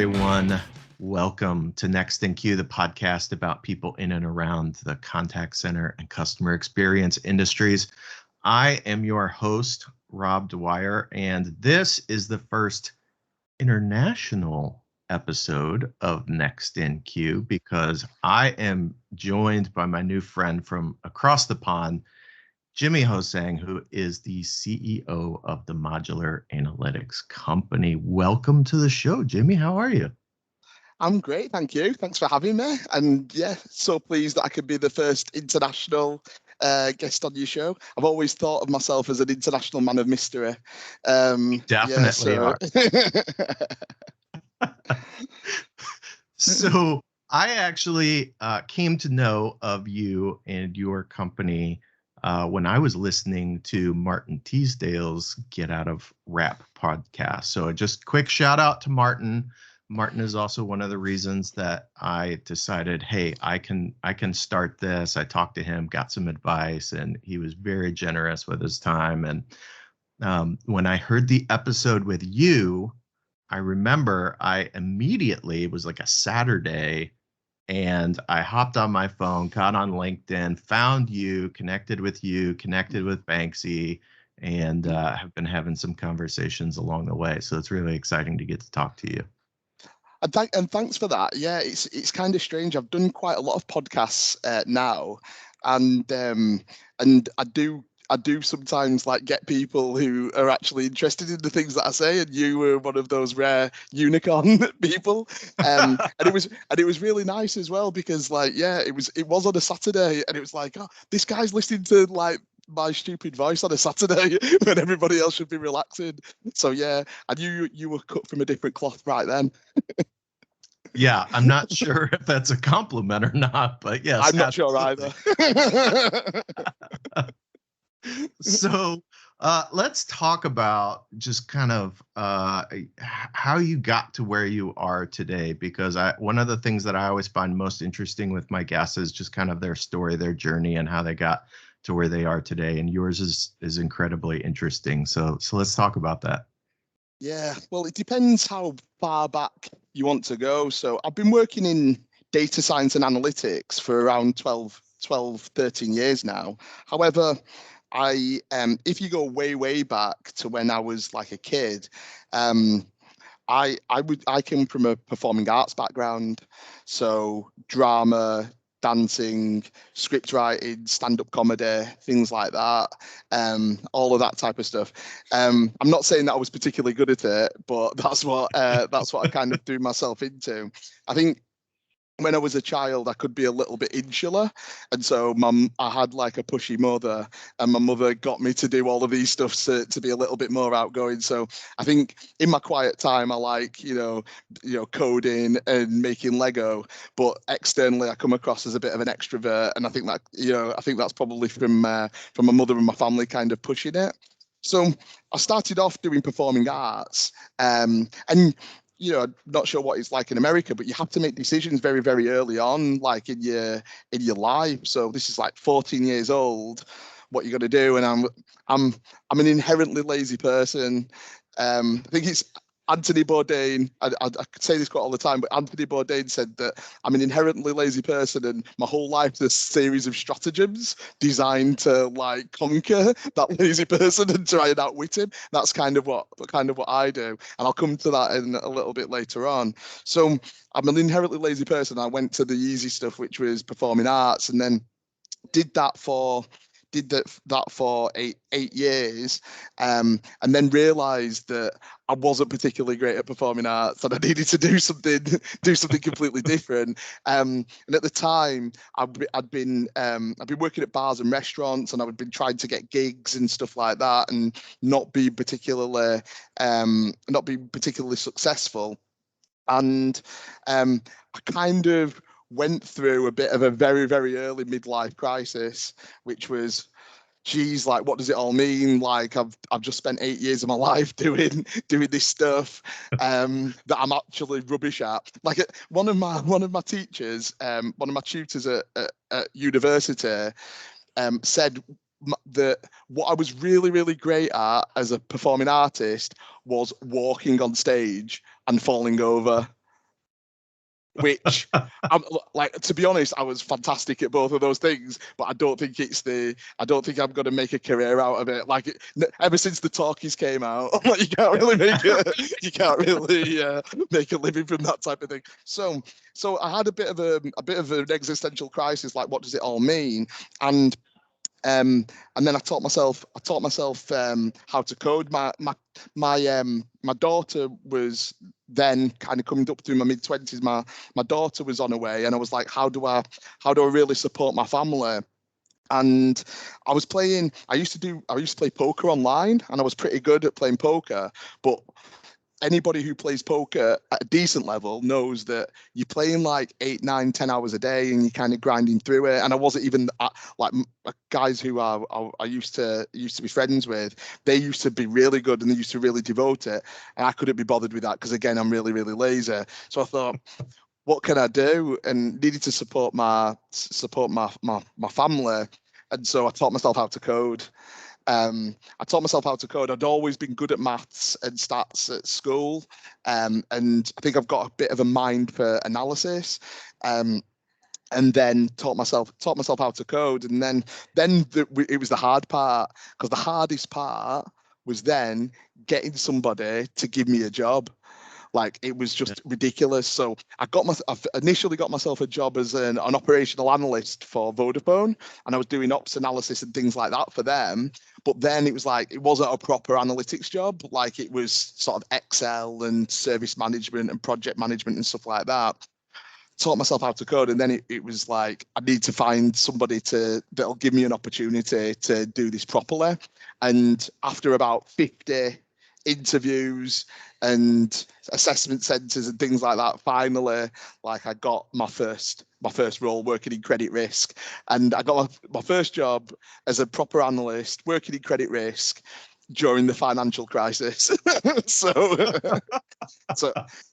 everyone. Welcome to Next in Queue, the podcast about people in and around the contact center and customer experience industries. I am your host, Rob Dwyer, and this is the first international episode of Next in Queue because I am joined by my new friend from across the pond, Jimmy Hosang, who is the CEO of the Modular Analytics Company. Welcome to the show, Jimmy. How are you? I'm great, thank you. Thanks for having me. And yeah, so pleased that I could be the first international guest on your show. I've always thought of myself as an international man of mystery. Definitely are. So I actually came to know of you and your company when I was listening to Martin Teasdale's Get Out of Rap podcast. So just quick shout out to Martin. Martin is also one of the reasons that I decided, hey, I can start this. I talked to him, got some advice, and he was very generous with his time. And when I heard the episode with you, I remember I immediately, it was like a Saturday, and I hopped on my phone, got on LinkedIn, found you, connected with Banksy, and have been having some conversations along the way. So it's really exciting to get to talk to you. And thanks for that. Yeah, it's kind of strange. I've done quite a lot of podcasts now, and I do sometimes like get people who are actually interested in the things that I say, and you were one of those rare unicorn people. And it was really nice as well because it was on a Saturday, and it was like, oh, this guy's listening to like my stupid voice on a Saturday when everybody else should be relaxing. So yeah, I knew you were cut from a different cloth right then. Yeah, I'm not sure if that's a compliment or not, but yes. I'm not sure either. So let's talk about just kind of how you got to where you are today, because one of the things that I always find most interesting with my guests is just kind of their story, their journey, and how they got to where they are today. And yours is incredibly interesting. So let's talk about that. Yeah, well, it depends how far back you want to go. So I've been working in data science and analytics for around 12, 13 years now. However, if you go way back to when I was like a kid, I came from a performing arts background, so drama, dancing, script writing, stand-up comedy, things like that, all of that type of stuff. I'm not saying that I was particularly good at it, but that's what I kind of threw myself into. I think when I was a child, I could be a little bit insular. And so I had like a pushy mother, and my mother got me to do all of these stuff to be a little bit more outgoing. So I think in my quiet time, I like, coding and making Lego, but externally I come across as a bit of an extrovert. And I think that's probably from my mother and my family kind of pushing it. So I started off doing performing arts, and not sure what it's like in America, but you have to make decisions very, very early on, like in your life. So this is like 14 years old, what you're going to do. And I'm an inherently lazy person. I think it's Anthony Bourdain. I could say this quite all the time, but Anthony Bourdain said that I'm an inherently lazy person, and my whole life is a series of stratagems designed to like conquer that lazy person and try and outwit him. That's kind of what I do, and I'll come to that in a little bit later on. So I'm an inherently lazy person. I went to the easy stuff, which was performing arts, and then did that for 8 years, and then realized that I wasn't particularly great at performing arts, and I needed to do something completely different. And at the time, I'd been working at bars and restaurants, and I'd been trying to get gigs and stuff like that, and not being particularly successful. And I kind of went through a bit of a very, very early midlife crisis, which was, geez, like, what does it all mean? Like, I've just spent 8 years of my life doing this stuff that I'm actually rubbish at. Like, one of my teachers, one of my tutors at university, said that what I was really, really great at as a performing artist was walking on stage and falling over. which I'm like, to be honest, I was fantastic at both of those things, but I don't think I'm going to make a career out of it. Like ever since the talkies came out, I'm like, you can't really make a living from that type of thing. So I had a bit of an existential crisis. Like, what does it all mean? And then I taught myself how to code. My daughter was then kind of coming up through my mid-20s. My daughter was on her way, and I was like, how do I really support my family? And I used to play poker online, and I was pretty good at playing poker, but anybody who plays poker at a decent level knows that you're playing like 8, 9, 10 hours a day, and you're kind of grinding through it. And I wasn't even like guys who I used to be friends with. They used to be really good, and they used to really devote it. And I couldn't be bothered with that because, again, I'm really, really lazy. So I thought, what can I do? And needed to support my family. And so I taught myself how to code. I taught myself how to code. I'd always been good at maths and stats at school, and I think I've got a bit of a mind for analysis. And then taught myself how to code, and then it was the hard part, because the hardest part was then getting somebody to give me a job. Like, it was just ridiculous. So I initially got myself a job as an operational analyst for Vodafone, and I was doing ops analysis and things like that for them. But then it was like, it wasn't a proper analytics job. Like, it was sort of Excel and service management and project management and stuff like that. Taught myself how to code, and then it was like, I need to find somebody that'll give me an opportunity to do this properly. And after about 50 interviews and assessment centers and things like that, finally, like, I got my first role working in credit risk, and I got my first job as a proper analyst working in credit risk during the financial crisis. so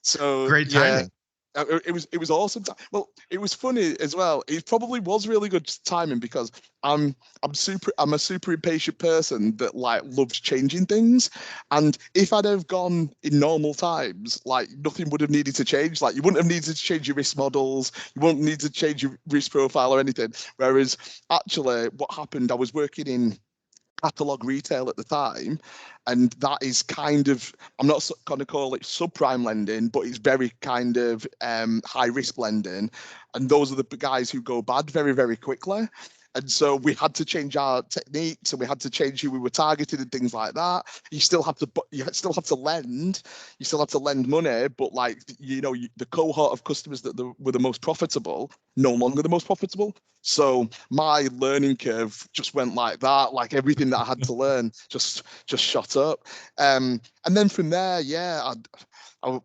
so Great yeah. timing. It was awesome. Well, it was funny as well. It probably was really good timing, because I'm a super impatient person that like loves changing things. And if I'd have gone in normal times, like, nothing would have needed to change. Like, you wouldn't have needed to change your risk models, you wouldn't need to change your risk profile or anything. Whereas actually what happened, I was working in catalog retail at the time, and that is kind of, I'm not going to call it subprime lending, but it's very kind of high risk lending, and those are the guys who go bad very, very quickly. And so we had to change our techniques, and we had to change who we were targeting and things like that. You still have to lend money, but like, the cohort of customers that were the most profitable, no longer the most profitable. So my learning curve just went like that. Like, everything that I had to learn just shot up. And then from there, yeah, I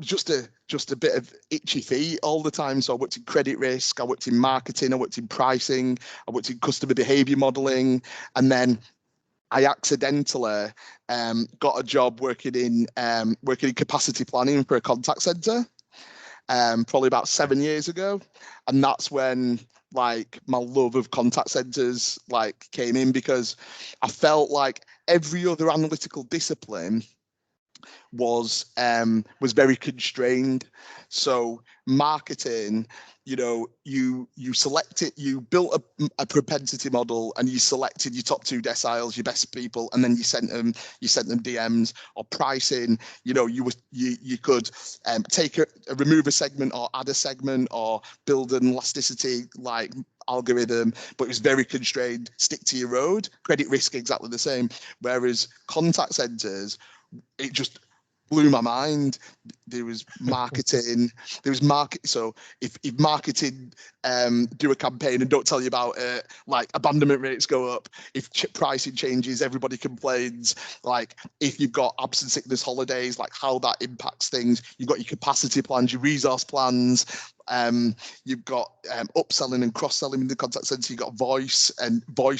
just a bit of itchy feet all the time. So I worked in credit risk, I worked in marketing, I worked in pricing, I worked in customer behavior modeling, and then I accidentally got a job working in capacity planning for a contact center, probably about 7 years ago, and that's when like my love of contact centers like came in, because I felt like every other analytical discipline was very constrained. So marketing, you selected, you built a propensity model, and you selected your top 2 deciles, your best people, and then you sent them DMs. Or pricing, you could remove a segment or add a segment or build an elasticity like algorithm, but it was very constrained. Stick to your road. Credit risk, exactly the same. Whereas contact centers, it just blew my mind. There was marketing. So if marketing do a campaign and don't tell you about it, like, abandonment rates go up. If pricing changes, everybody complains. Like, if you've got absence, sickness, holidays, like how that impacts things. You've got your capacity plans, your resource plans. You've got upselling and cross-selling in the contact center. You've got voice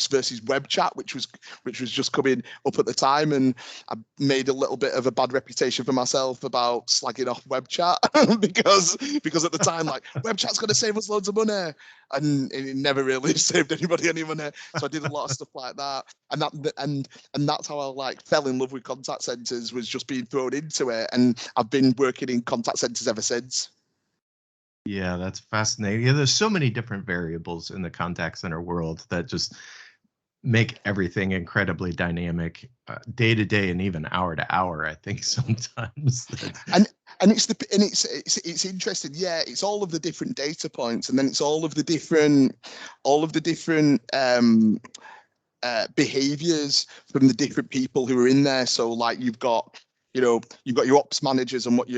versus web chat, which was just coming up at the time, and I made a little bit of a bad reputation for myself about slagging off web chat because at the time, like, web chat's going to save us loads of money, and it never really saved anybody any money. So I did a lot of stuff like that, and that's how I like fell in love with contact centers, was just being thrown into it, and I've been working in contact centers ever since. Yeah, that's fascinating. Yeah, there's so many different variables in the contact center world that just make everything incredibly dynamic, day to day and even hour to hour. I think sometimes that's and it's interesting. Yeah, it's all of the different data points, and then it's all of the different behaviors from the different people who are in there. So like you've got your ops managers and what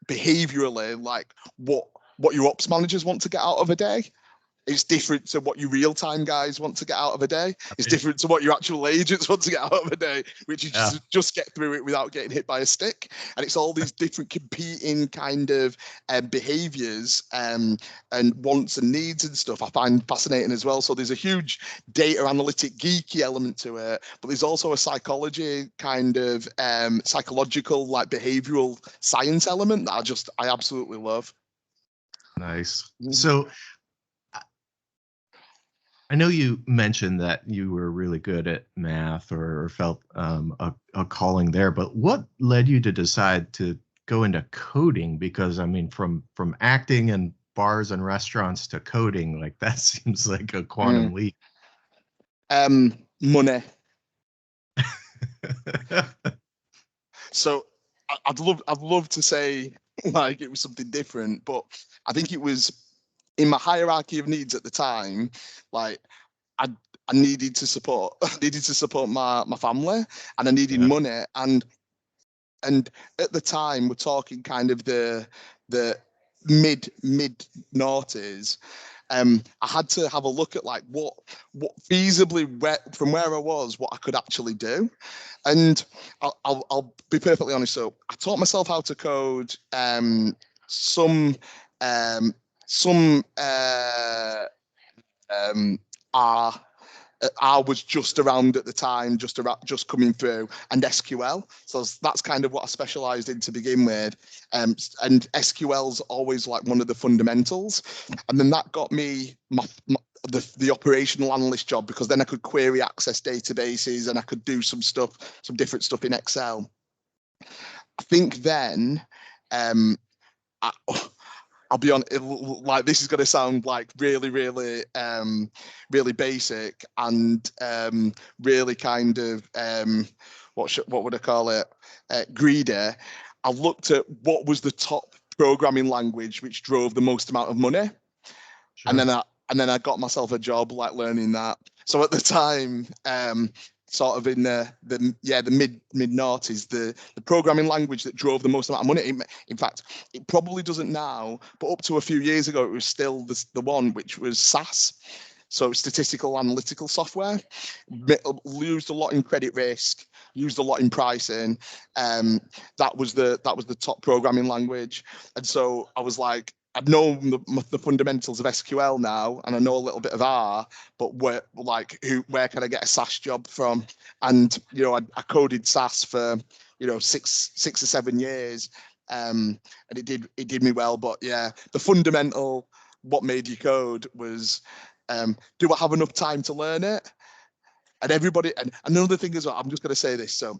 behaviorally, like what your ops managers want to get out of a day. It's different to what your real-time guys want to get out of a day. It's right. different to what your actual agents want to get out of a day, which is Yeah. just get through it without getting hit by a stick. And it's all these different competing kind of behaviors and wants and needs and stuff I find fascinating as well. So there's a huge data analytic geeky element to it, but there's also a psychology kind of psychological, like behavioral science element that I absolutely love. Nice. So I know you mentioned that you were really good at math or felt a calling there, but what led you to decide to go into coding? Because I mean, from acting and bars and restaurants to coding, like that seems like a quantum Mm. leap. Money. So I'd love to say like it was something different, but I think it was in my hierarchy of needs at the time. Like I I needed to support I needed to support my family, and I needed Yeah. money. And at the time we're talking kind of the mid noughties. I had to have a look at like what feasibly from where I was, what I could actually do. And I'll be perfectly honest. So I taught myself how to code some um, some R. R was just around at the time, just coming through, and SQL. So that's kind of what I specialised in to begin with. And SQL's always like one of the fundamentals. And then that got me the operational analyst job, because then I could query access databases and I could do some different stuff in Excel. I think then um, I, I'll be on like this is going to sound like really basic and really kind of what would I call it, greedy. I looked at what was the top programming language which drove the most amount of money, and Sure. then I got myself a job like learning that. So at the time, sort of in the mid noughties, the programming language that drove the most amount of money. In fact, it probably doesn't now, but up to a few years ago, it was still the one, which was SAS. So statistical analytical software, used a lot in credit risk, used a lot in pricing. That was the top programming language, and so I was like, I know the fundamentals of SQL now, and I know a little bit of R, but where can I get a SAS job from? And I coded SAS for 6 or 7 years, and it did me well. But yeah, the fundamental, what made you code was, do I have enough time to learn it? And another thing as well, I'm just going to say this. So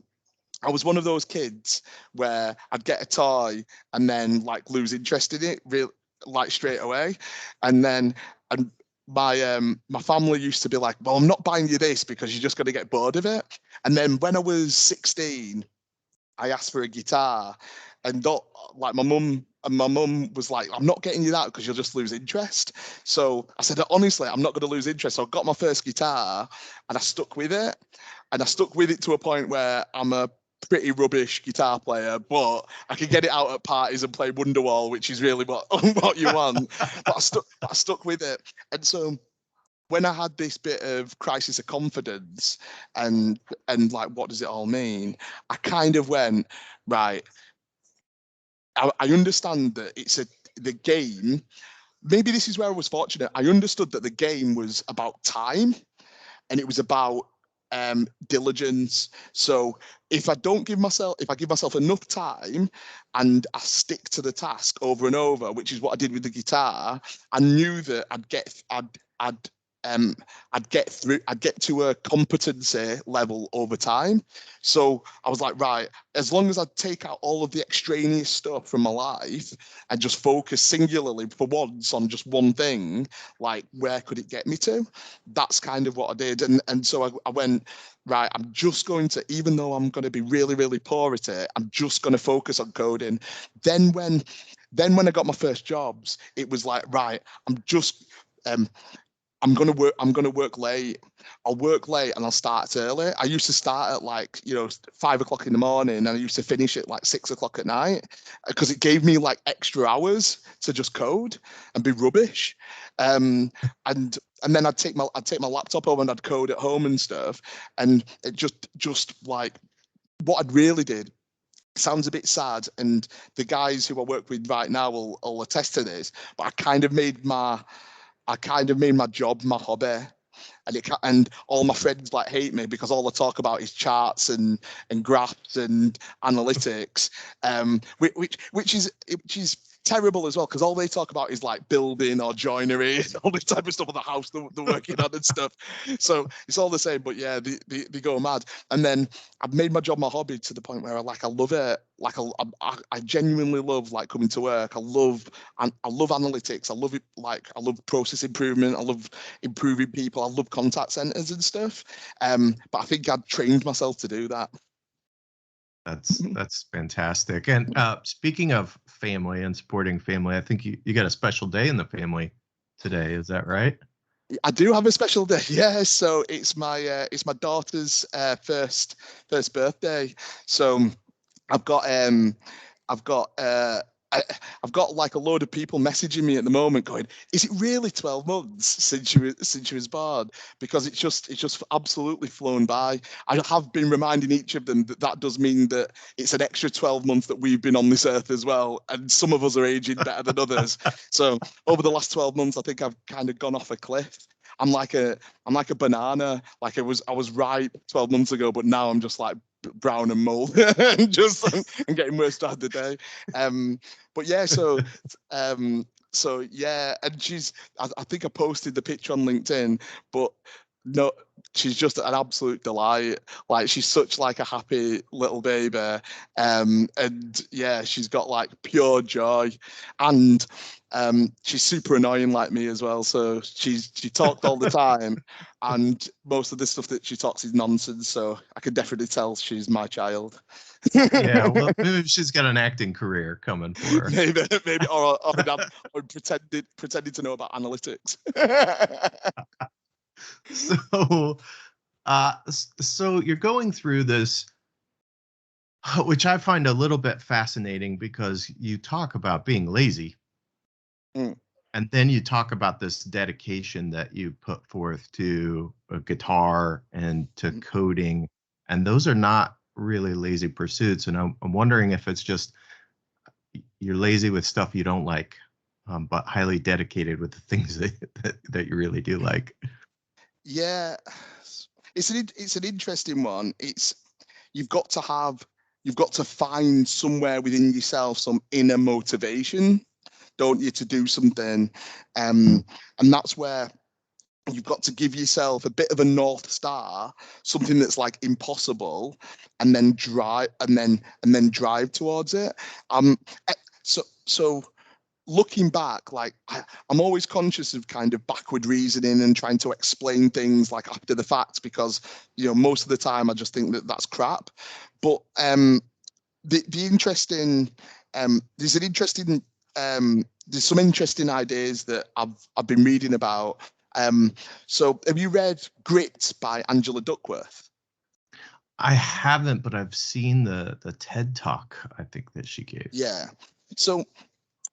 I was one of those kids where I'd get a toy and then like lose interest in it real like straight away. And then and my family used to be like, well, I'm not buying you this because you're just going to get bored of it. And then when I was 16, I asked for a guitar, and like my mum was like, I'm not getting you that because you'll just lose interest. So I said, honestly, I'm not going to lose interest. So I got my first guitar and I stuck with it. And I stuck with it to a point where I'm a pretty rubbish guitar player, but I can get it out at parties and play Wonderwall, which is really what you want. But I stuck with it. And so when I had this bit of crisis of confidence and like, what does it all mean? I kind of went, right, I understand that the game. Maybe this is where I was fortunate. I understood that the game was about time, and it was about diligence. So if I give myself enough time and I stick to the task over and over, which is what I did with the guitar, I knew that I'd I'd get to a competency level over time. So I was like, right, as long as I take out all of the extraneous stuff from my life and just focus singularly for once on just one thing, like where could it get me to? That's kind of what I did. And so I went, right, I'm just going to, even though I'm going to be really, really poor at it, I'm just going to focus on coding. Then when I got my first jobs, it was like, right, I'm gonna work late. I'll work late and I'll start early. I used to start at like 5 o'clock in the morning, and I used to finish at like 6 o'clock at night because it gave me like extra hours to just code and be rubbish. Um, and and then I'd take my laptop home and I'd code at home and stuff. And it just like what I'd really did. Sounds a bit sad, and the guys who I work with right now will attest to this. But I kind of made my job my hobby, and all my friends like hate me because all I talk about is charts and graphs and analytics, which is terrible as well because all they talk about is like building or joinery and all this type of stuff on the house they're working on and stuff. So it's all the same, but yeah, they go mad. And then I've made my job my hobby to the point where I love it. Like I genuinely love like coming to work. I love analytics. I love it. Like I love process improvement. I love improving people. I love contact centers and stuff. But I think I'd trained myself to do that. That's fantastic. And speaking of family and supporting family, I think you got a special day in the family today. Is that right? I do have a special day. Yeah, so it's my daughter's first birthday. So I've got I've got I've got like a load of people messaging me at the moment going, is it really 12 months since she was born? Because it's just absolutely flown by. I have been reminding each of them that does mean that it's an extra 12 months that we've been on this earth as well, and some of us are aging better than others. So over the last 12 months, I think I've kind of gone off a cliff. I'm like a banana. Like I was ripe 12 months ago, but now I'm just like brown and mold and just I'm getting worse throughout the day. But yeah, so yeah, and I think I posted the picture on LinkedIn, but no, she's just an absolute delight. Like she's such like a happy little baby. And yeah, she's got like pure joy. And she's super annoying like me as well. So she talked all the time, and most of the stuff that she talks is nonsense. So I can definitely tell she's my child. Yeah, well, maybe she's got an acting career coming for her. maybe, or pretending to know about analytics. So, so you're going through this, which I find a little bit fascinating because you talk about being lazy. Mm. And then you talk about this dedication that you put forth to a guitar and to coding, and those are not really lazy pursuits. And I'm wondering if it's just you're lazy with stuff you don't like, but highly dedicated with the things that you really do like. Yeah, it's an interesting one. You've got to find somewhere within yourself some inner motivation, don't you, to do something, and that's where you've got to give yourself a bit of a north star, something that's like impossible, and then drive towards it. So looking back, like I'm always conscious of kind of backward reasoning and trying to explain things like after the fact, because most of the time I just think that that's crap. But the interesting there's an interesting there's some interesting ideas that I've been reading about. So have you read Grit by Angela Duckworth? I haven't, but I've seen the TED Talk I think that she gave. Yeah. So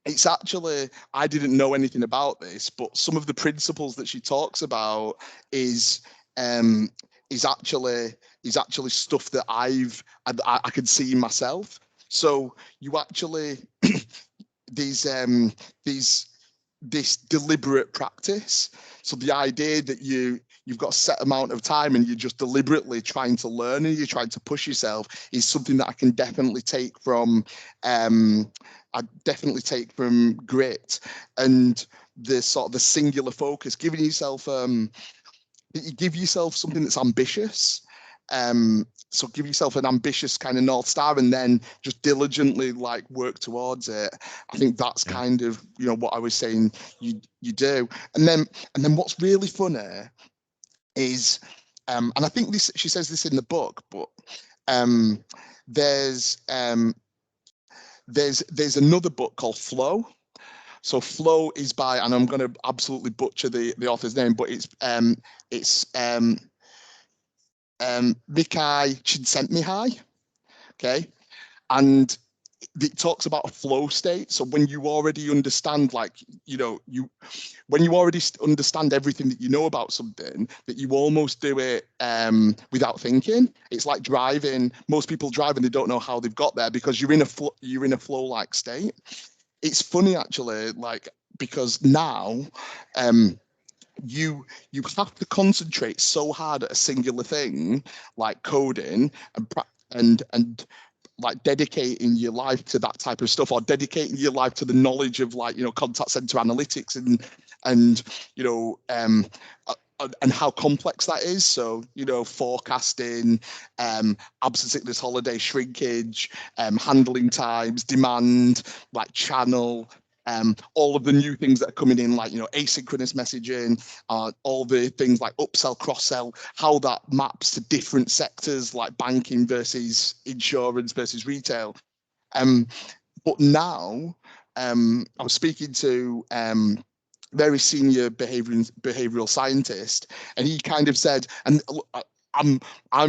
it's actually, I didn't know anything about this, but some of the principles that she talks about is um is actually stuff that I can see in myself. So you actually these these this deliberate practice. So the idea that you've got a set amount of time and you're just deliberately trying to learn and you're trying to push yourself is something that I can definitely take from Grit. And the sort of the singular focus, giving yourself you give yourself something that's ambitious. So give yourself an ambitious kind of North Star and then just diligently like work towards it. I think that's kind of, you know, what I was saying you do. And then what's really funny is, and I think this, she says this in the book, but there's another book called Flow. So Flow is by, and I'm going to absolutely butcher the author's name, but it's Mikai Csikszentmihalyi, okay? And it talks about a flow state. So when you already understand, like, you know, when you already understand everything that you know about something, that you almost do it without thinking. It's like driving. Most people drive and they don't know how they've got there because you're in a flow-like state. It's funny actually, like, because now you have to concentrate so hard at a singular thing like coding and like dedicating your life to that type of stuff, or dedicating your life to the knowledge of, like, you know, contact center analytics and you know and how complex that is. So, you know, forecasting, absence sickness holiday shrinkage, handling times, demand, like channel, all of the new things that are coming in, like, you know, asynchronous messaging, all the things like upsell, cross-sell, how that maps to different sectors like banking versus insurance versus retail. But now I was speaking to very senior behavioral scientist, and he kind of said, and I'm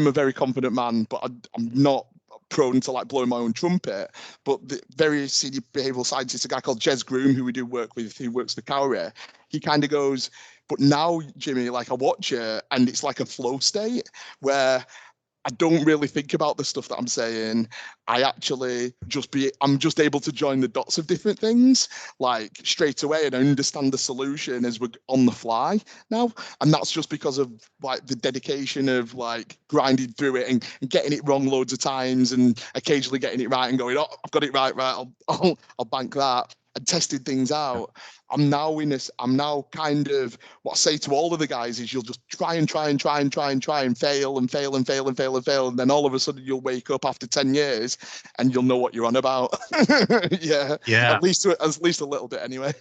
a very confident man, but I'm not prone to like blowing my own trumpet, but the very senior behavioral scientist, a guy called Jez Groom, who we do work with, who works for Cowrie, he kind of goes, but now, Jimmy, like, I watch it and it's like a flow state where I don't really think about the stuff that I'm saying. I'm just able to join the dots of different things like straight away, and I understand the solution as we're on the fly now. And that's just because of like the dedication of like grinding through it and getting it wrong loads of times and occasionally getting it right and going, oh, I've got it right. I'll bank that, and testing things out. I'm now kind of, what I say to all of the guys is, you'll just try and fail and fail and fail and fail. And then all of a sudden you'll wake up after 10 years and you'll know what you're on about. Yeah. At least a little bit anyway.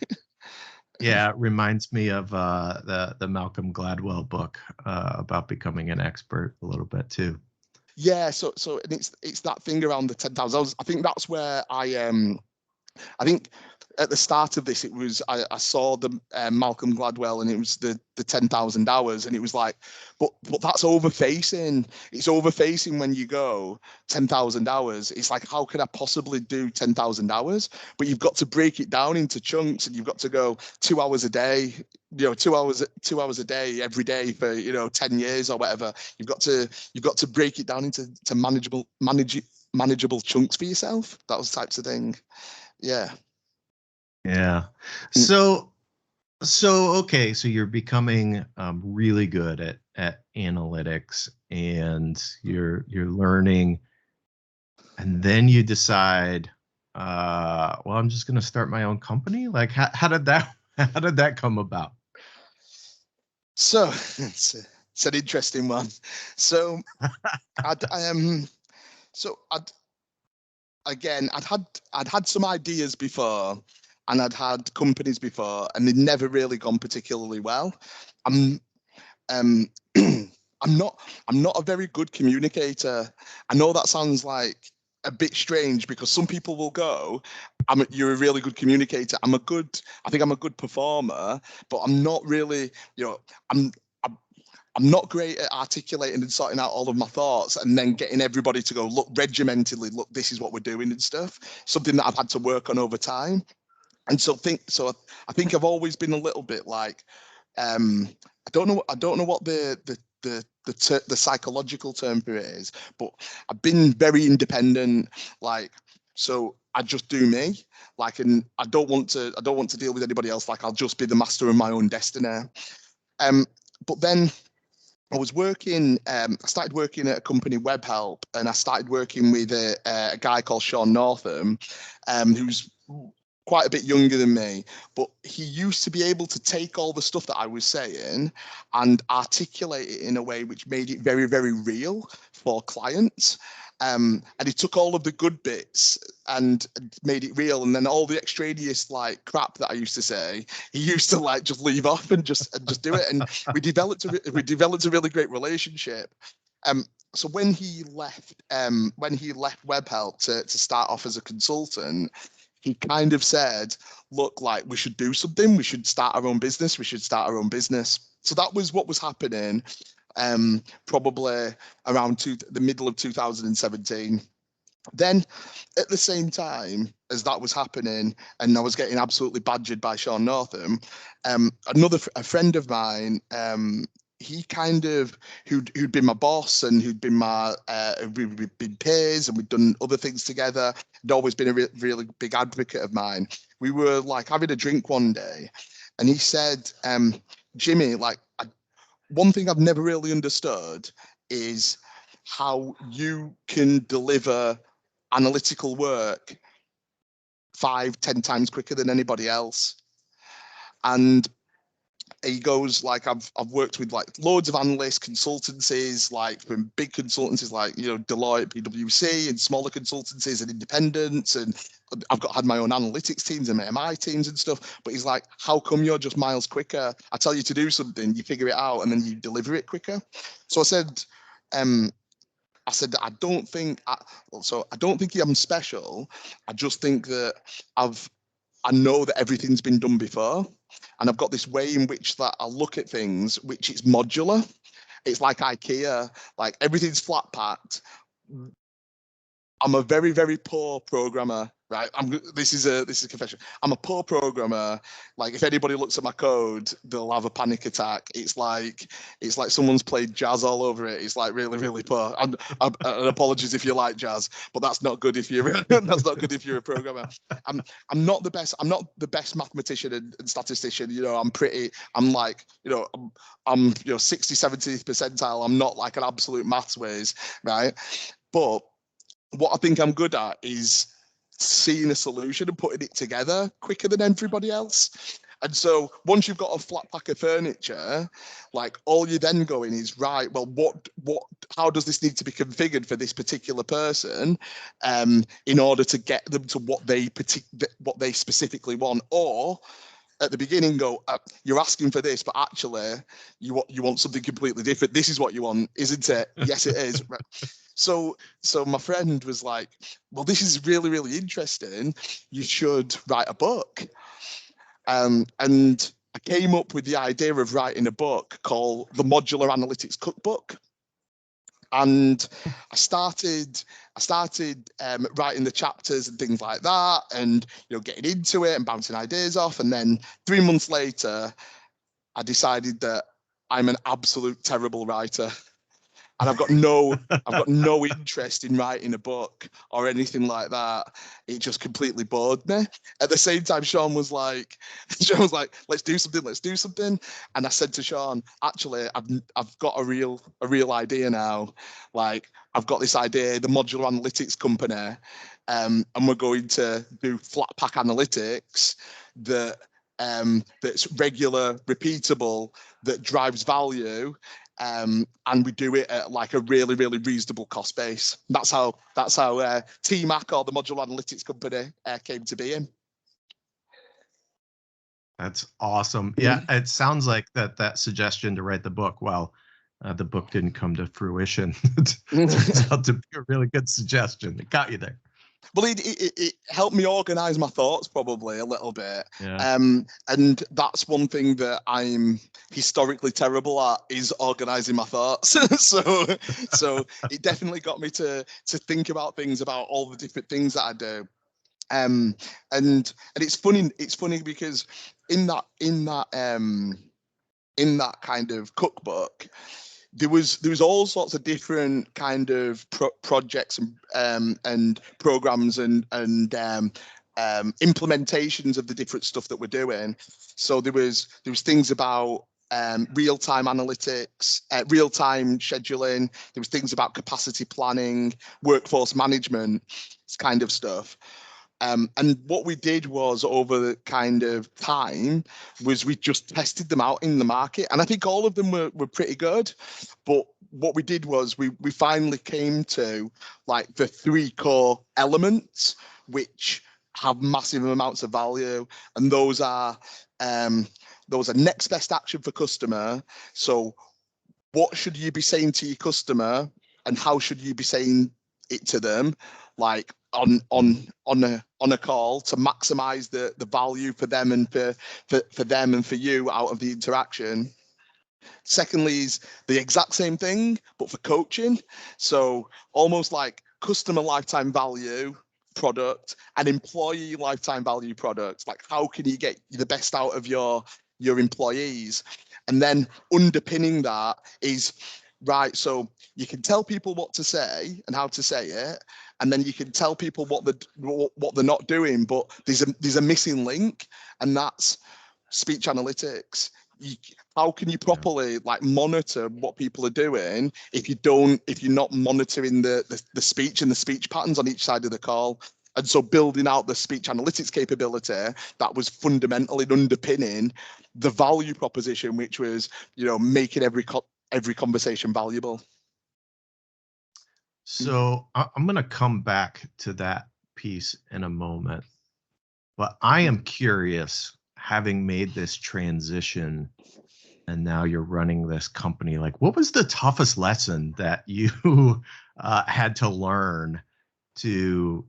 Yeah, it reminds me of the Malcolm Gladwell book about becoming an expert a little bit too. Yeah, so and it's that thing around the 10,000. I think that's where I think at the start of this, it was I saw the Malcolm Gladwell, and it was the 10,000 hours, and it was like, but that's overfacing. It's overfacing when you go 10,000 hours. It's like, how can I possibly do 10,000 hours? But you've got to break it down into chunks, and you've got to go 2 hours a day. You know, 2 hours a day every day for, you know, 10 years or whatever. You've got to break it down into manageable chunks for yourself. Those types of thing. Yeah. So okay, so you're becoming really good at analytics, and you're learning, and then you decide, well, I'm just going to start my own company. Like, how did that come about? So it's an interesting one. So I'd had some ideas before, and I'd had companies before, and they'd never really gone particularly well. I'm I'm not a very good communicator. I know that sounds like a bit strange, because some people will go, you're a really good communicator. I think I'm a good performer, but I'm not really, you know, I'm not great at articulating and sorting out all of my thoughts and then getting everybody to go, look, regimentedly, look, this is what we're doing and stuff. Something that I've had to work on over time. And so I think I've always been a little bit like, I don't know what the psychological term for it is, but I've been very independent. Like, so I just do me, like, and I don't want to deal with anybody else. Like, I'll just be the master of my own destiny. But then I was working, I started working at a company, WebHelp, and I started working with a guy called Sean Northam, who's quite a bit younger than me, but he used to be able to take all the stuff that I was saying and articulate it in a way which made it very, very real for clients. And he took all of the good bits and made it real, and then all the extraneous like crap that I used to say, he used to like just leave off and just do it. And we developed a really great relationship. So when he left WebHelp to start off as a consultant, he kind of said, look, like we should do something. We should start our own business. So that was what was happening probably around the middle of 2017. Then at the same time as that was happening, and I was getting absolutely badgered by Sean Northam, a friend of mine, he kind of who'd been my boss and who'd been we'd been peers and we'd done other things together. He'd always been a really big advocate of mine. We were like having a drink one day, and he said, Jimmy, like one thing I've never really understood is how you can deliver analytical work 5-10 times quicker than anybody else. And he goes, like, I've worked with like loads of analysts, consultancies, like from big consultancies like, you know, Deloitte, PwC, and smaller consultancies and independents, and I've had my own analytics teams and MI teams and stuff. But he's like, how come you're just miles quicker? I tell you to do something, you figure it out, and then you deliver it quicker. So I said, I don't think I'm special. I just think that I know that everything's been done before, and I've got this way in which that I look at things, which it's modular. It's like IKEA, like everything's flat packed. I'm a very, very poor programmer, right? This is a confession. I'm a poor programmer. Like if anybody looks at my code, they'll have a panic attack. It's like someone's played jazz all over it. It's like really, really poor. And apologies if you like jazz, but that's not good if you're a programmer. I'm not the best. I'm not the best mathematician and statistician. You know, I'm like, you know, I'm 60th, 70th percentile. I'm not like an absolute maths whiz, right? But what I think I'm good at is seeing a solution and putting it together quicker than everybody else. And so once you've got a flat pack of furniture, like all you're then going is, right, well, how does this need to be configured for this particular person in order to get them to what they specifically want? Or at the beginning go, you're asking for this, but actually you want something completely different. This is what you want, isn't it? Yes, it is. Right. So my friend was like, well, this is really, really interesting. You should write a book. And I came up with the idea of writing a book called The Modular Analytics Cookbook. And I started writing the chapters and things like that, and getting into it and bouncing ideas off. And then 3 months later, I decided that I'm an absolute terrible writer. And I've got no interest in writing a book or anything like that. It just completely bored me. At the same time, Sean was like, let's do something. And I said to Sean, actually, I've got a real idea now. Like, I've got this idea, the modular analytics company, and we're going to do flat pack analytics that's regular, repeatable, that drives value. And we do it at like a really, really reasonable cost base. That's how TMAC, or the Modular Analytics Company, came to be in. That's awesome. Yeah, it sounds like that suggestion to write the book, well, the book didn't come to fruition. It turns out to be a really good suggestion. It got you there. Well, it helped me organize my thoughts probably a little bit. Yeah. And that's one thing that I'm historically terrible at, is organizing my thoughts. so it definitely got me to think about things, about all the different things that I do. And it's funny because in that kind of cookbook, there was all sorts of different kind of projects and programs and implementations of the different stuff that we're doing. So there was things about real-time analytics, real-time scheduling. There was things about capacity planning, workforce management, kind of stuff. And what we did was over the kind of time was we just tested them out in the market. And I think all of them were pretty good. But what we did was we finally came to like the 3 core elements, which have massive amounts of value. And those are next best action for customer. So what should you be saying to your customer and how should you be saying it to them, like on a call to maximize the value for them and for them and for you out of the interaction. Secondly is the exact same thing but for coaching, so almost like customer lifetime value product and employee lifetime value product, like how can you get the best out of your employees. And then underpinning that is, right, so you can tell people what to say and how to say it, and then you can tell people what they're not doing, but there's a missing link, and that's speech analytics. How can you properly like monitor what people are doing if you're not monitoring the speech and the speech patterns on each side of the call? And so building out the speech analytics capability, that was fundamentally underpinning the value proposition, which was, making every conversation valuable. So I'm going to come back to that piece in a moment, but I am curious, having made this transition and now you're running this company, like what was the toughest lesson that you had to learn to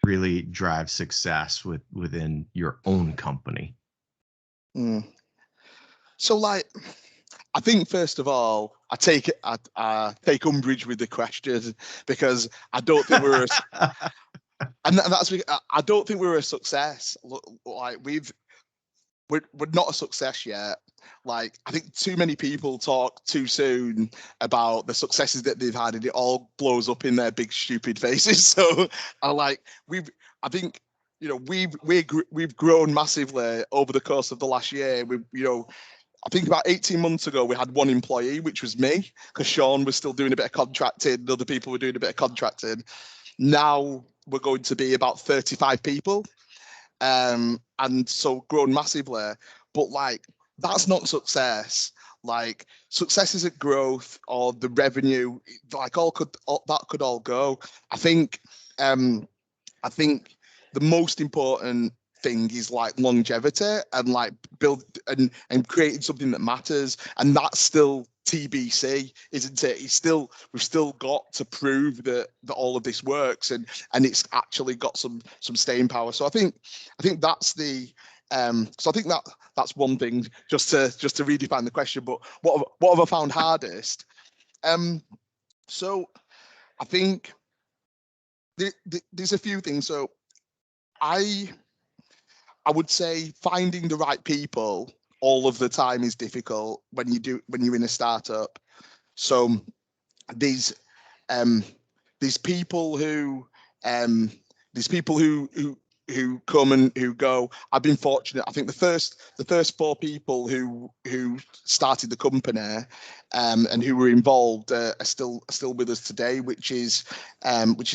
really drive success within your own company? So like, I think first of all, I take umbrage with the question, because I don't think we're and that's I don't think we're a success. Like we're not a success yet. Like I think too many people talk too soon about the successes that they've had, and it all blows up in their big stupid faces. So we've grown massively over the course of the last year. I think about 18 months ago, we had 1 employee, which was me, because Sean was still doing a bit of contracting, and other people were doing a bit of contracting. Now we're going to be about 35 people. And so grown massively. But like, that's not success. Like, success isn't growth or the revenue. Like, that could all go. I think the most important thing is like longevity and like build and creating something that matters, and that's still TBC, isn't it? We've still got to prove that all of this works, and it's actually got some staying power. So I think that's the so I think that's one thing, just to redefine the question. But what have I found hardest? So I think there's a few things. So I would say finding the right people all of the time is difficult when you're in a startup. So these people who come and who go. I've been fortunate. I think the first 4 people who started the company and who were involved are still with us today, which is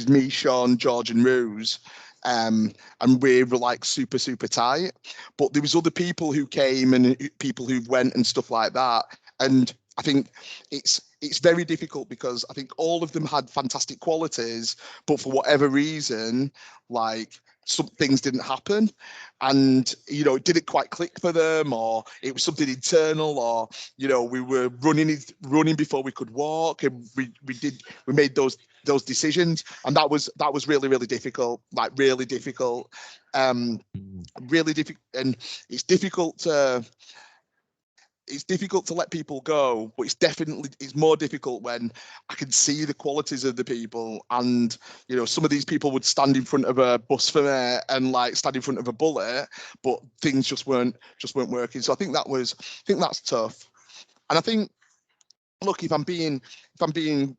me, Sean, George, and Ruse. And we were like super tight. But there was other people who came and people who went and stuff like that. And I think it's very difficult, because I think all of them had fantastic qualities, but for whatever reason, like, some things didn't happen, and it didn't quite click for them, or it was something internal, or we were running before we could walk, and we made those decisions, and that was really difficult, like really difficult, really difficult. And it's difficult to let people go, but it's more difficult when I can see the qualities of the people, and some of these people would stand in front of a bus for me and like stand in front of a bullet, but things just weren't working. So I think that's tough. And I think, look, if I'm being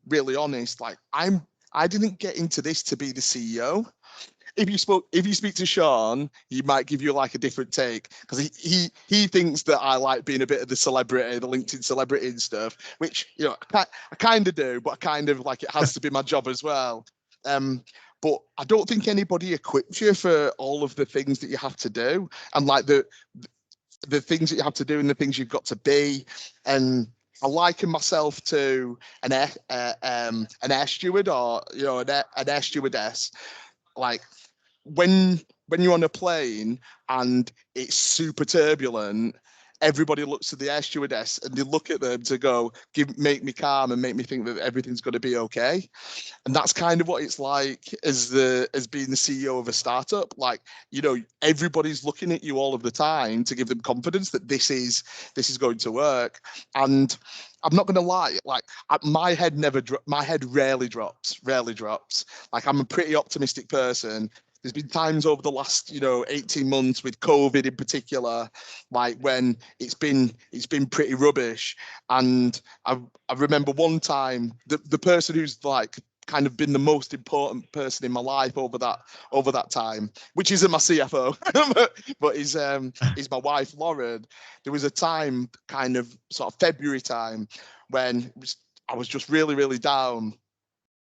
really honest, like I didn't get into this to be the CEO. If you speak to Sean, he might give you like a different take, because he thinks that I like being a bit of the celebrity, the LinkedIn celebrity and stuff, which I kind of do, but I kind of like it has to be my job as well. but I don't think anybody equips you for all of the things that you have to do, and like the things that you have to do and the things you've got to be. And I liken myself to an air steward, or an air stewardess. Like when you're on a plane and it's super turbulent, everybody looks to the air stewardess and they look at them to go, make me calm and make me think that everything's going to be okay. And that's kind of what it's like as being the CEO of a startup. Like, everybody's looking at you all of the time to give them confidence that this is going to work. And I'm not going to lie, like my head rarely drops. Like, I'm a pretty optimistic person. There's been times over the last 18 months with COVID in particular, like when it's been pretty rubbish. And I remember one time the person who's like kind of been the most important person in my life over that time, which isn't my CFO, but is my wife Lauren. There was a time, kind of sort of February time, when I was just really, really down,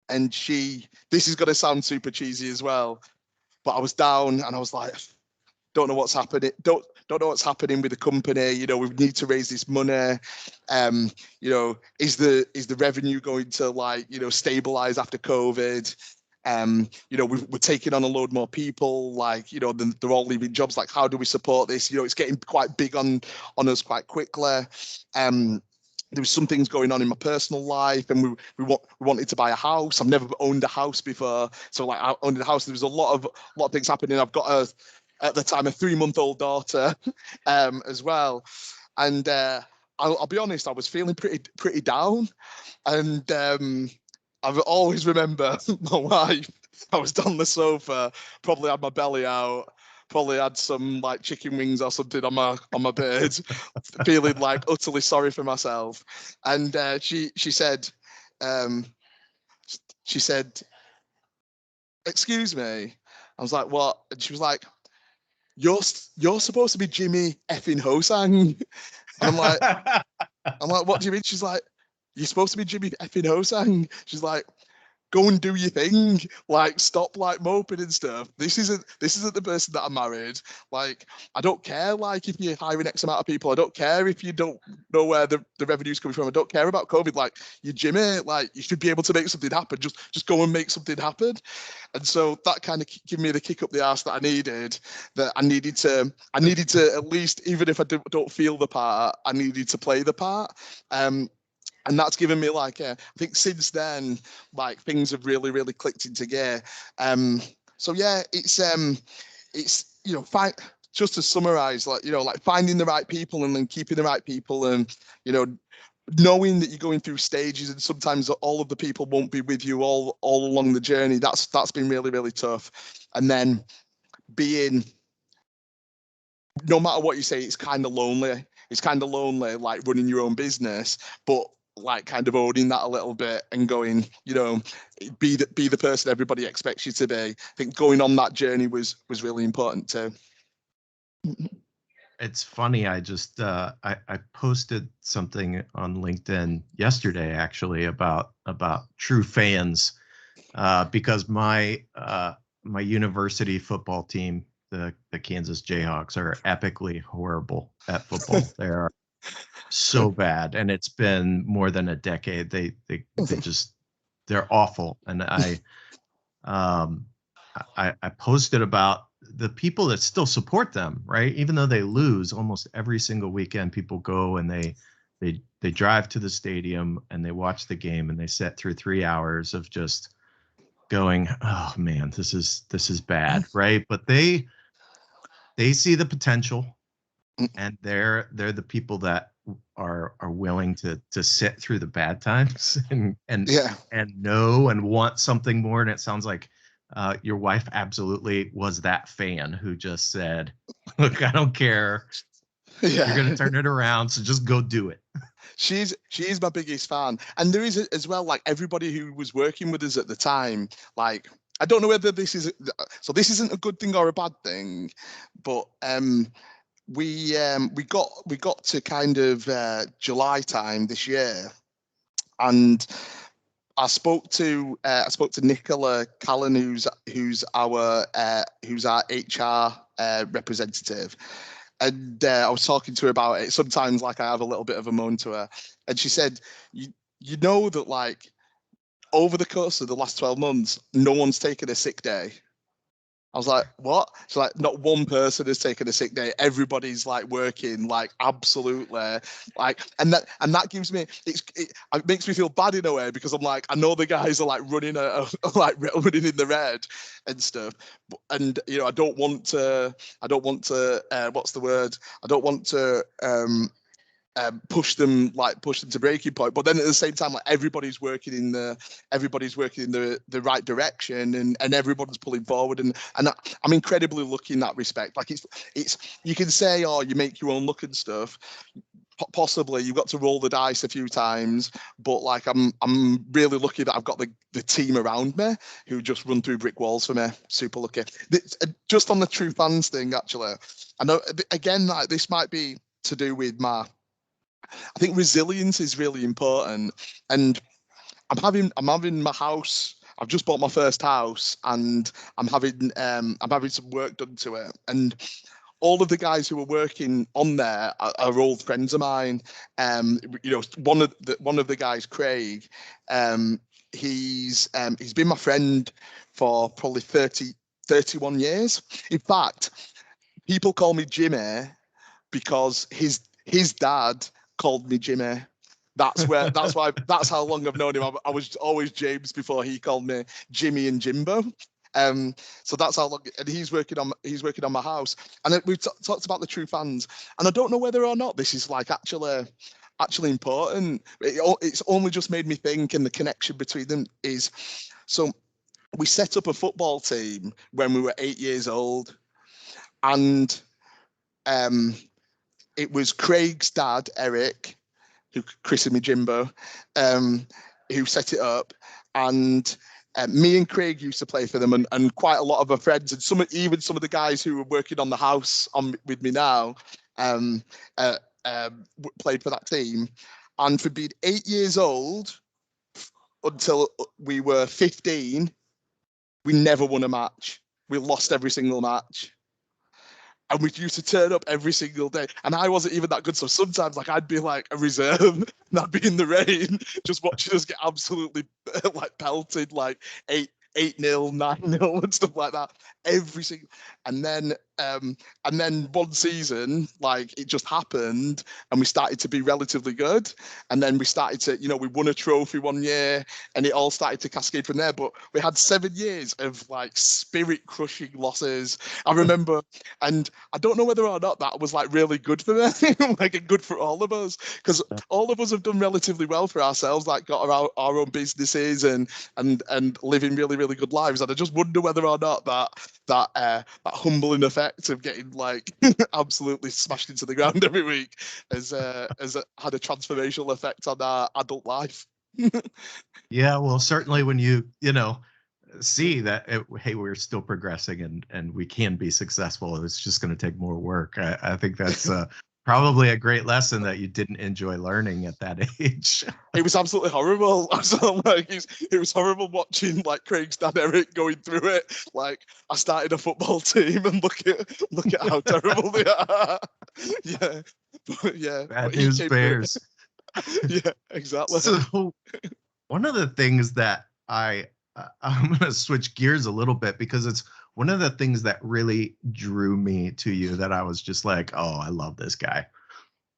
and this is going to sound super cheesy as well, but I was down and I was like, don't know what's happening. Don't know what's happening with the company. We need to raise this money. Is the revenue going to stabilize after COVID? We're taking on a load more people. They're all leaving jobs. Like, how do we support this? It's getting quite big on us quite quickly. There was some things going on in my personal life, and we wanted to buy a house. I've never owned a house before, so I owned a house. There was a lot of things happening. I've got at the time a 3-month-old daughter as well, and I'll be honest, I was feeling pretty down, and I always remember my wife. I was on the sofa, probably had my belly out, probably had some like chicken wings or something on my bed, feeling like utterly sorry for myself. And she said, "Excuse me." I was like, "What?" And she was like, "You're supposed to be Jimmy effing Hosang." And I'm like, "What do you mean?" She's like, "You're supposed to be Jimmy effing Hosang." She's like, "Go and do your thing. Like, stop like moping and stuff. This isn't the person that I married. Like, I don't care like if you're hiring X amount of people. I don't care if you don't know where the revenue's coming from. I don't care about COVID. Like, you're Jimmy. Like, you should be able to make something happen. Just go and make something happen." And so that kind of gave me the kick up the arse that I needed. That I needed to at least, even if I don't feel the part, I needed to play the part. And that's given me I think since then, like, things have really, really clicked into gear. So yeah, it's just to summarize, like finding the right people and then keeping the right people, and knowing that you're going through stages, and sometimes all of the people won't be with you all along the journey. That's been really, really tough. And then being, no matter what you say, it's kind of lonely. It's kind of lonely, like running your own business, but like kind of owning that a little bit and going, be the person everybody expects you to be. I think going on that journey was really important too. It's funny. I just I posted something on LinkedIn yesterday, actually, about true fans, because my university football team, the Kansas Jayhawks, are epically horrible at football. They are so bad, and it's been more than a decade. They just, they're awful. And I posted about the people that still support them, right? Even though they lose almost every single weekend, people go and they drive to the stadium and they watch the game, and they sit through 3 hours of just going, "Oh man, this is bad," right? But they see the potential, and they're the people that are willing to sit through the bad times and Yeah. know and want something more. And it sounds like your wife absolutely was that fan who just said, "Look, I don't care. Yeah. You're going to turn it around, so just go do it." She is my biggest fan. And there is as well, like, everybody who was working with us at the time, like, I don't know whether this isn't a good thing or a bad thing, but we got to kind of July time this year, and I spoke to Nicola Callan, who's our HR representative, and I was talking to her about it. Sometimes, like, I have a little bit of a moan to her, and she said, "You know that, like, over the course of the last 12 months, no one's taken a sick day." I was like, "What?" She's like, "Not one person has taken a sick day. Everybody's like working, like, absolutely, like." And that gives me, it makes me feel bad in a way, because I'm like, I know the guys are like running like running in the red and stuff, and I don't want to what's the word? I don't want to push them to breaking point, but then at the same time, like, everybody's working in the right direction, and everyone's pulling forward, and I'm incredibly lucky in that respect. Like, it's you can say, oh, you make your own luck and stuff. Possibly you've got to roll the dice a few times, but like, I'm really lucky that I've got the team around me who just run through brick walls for me. Super lucky. Just on the true fans thing, actually, I know, again, like, this might be to do with I think resilience is really important, and I'm having my house. I've just bought my first house, and I'm having some work done to it. And all of the guys who are working on there are old friends of mine. One of the guys, Craig, he's been my friend for probably 31 years. In fact, people call me Jimmy because his dad called me Jimmy. That's how long I've known him. I was always James before he called me Jimmy and Jimbo. So that's how long. And he's working on my house. And we've talked about the true fans, and I don't know whether or not this is like actually important. It's only just made me think, and the connection between them is, so we set up a football team when we were 8 years old, and it was Craig's dad, Eric, who christened me Jimbo, who set it up, and me and Craig used to play for them, and quite a lot of our friends, and even some of the guys who are working on the house with me now, played for that team. And for being 8 years old until we were 15, we never won a match. We lost every single match. And we used to turn up every single day. And I wasn't even that good. So sometimes, like, I'd be like a reserve, and I'd be in the rain, just watching us get absolutely like pelted, like 8-0, 9-0, and stuff like that. Every single, and then one season, like, it just happened, and we started to be relatively good. And then we started to, we won a trophy one year, and it all started to cascade from there. But we had 7 years of like spirit crushing losses. I remember, and I don't know whether or not that was like really good for me, like good for all of us, because all of us have done relatively well for ourselves, like got our own businesses and living really, really good lives. And I just wonder whether or not that humbling effect of getting like absolutely smashed into the ground every week has had a transformational effect on our adult life. Yeah, well, certainly when you see that, hey, we're still progressing, and we can be successful. It's just going to take more work. I think that's probably a great lesson that you didn't enjoy learning at that age. It was absolutely horrible. It was horrible watching like Craig's dad Eric going through it. Like, I started a football team, and look at how terrible they are. Yeah, Bad news bears. Yeah, exactly. So one of the things that I'm going to switch gears a little bit, because it's one of the things that really drew me to you, that I was just like, oh, I love this guy.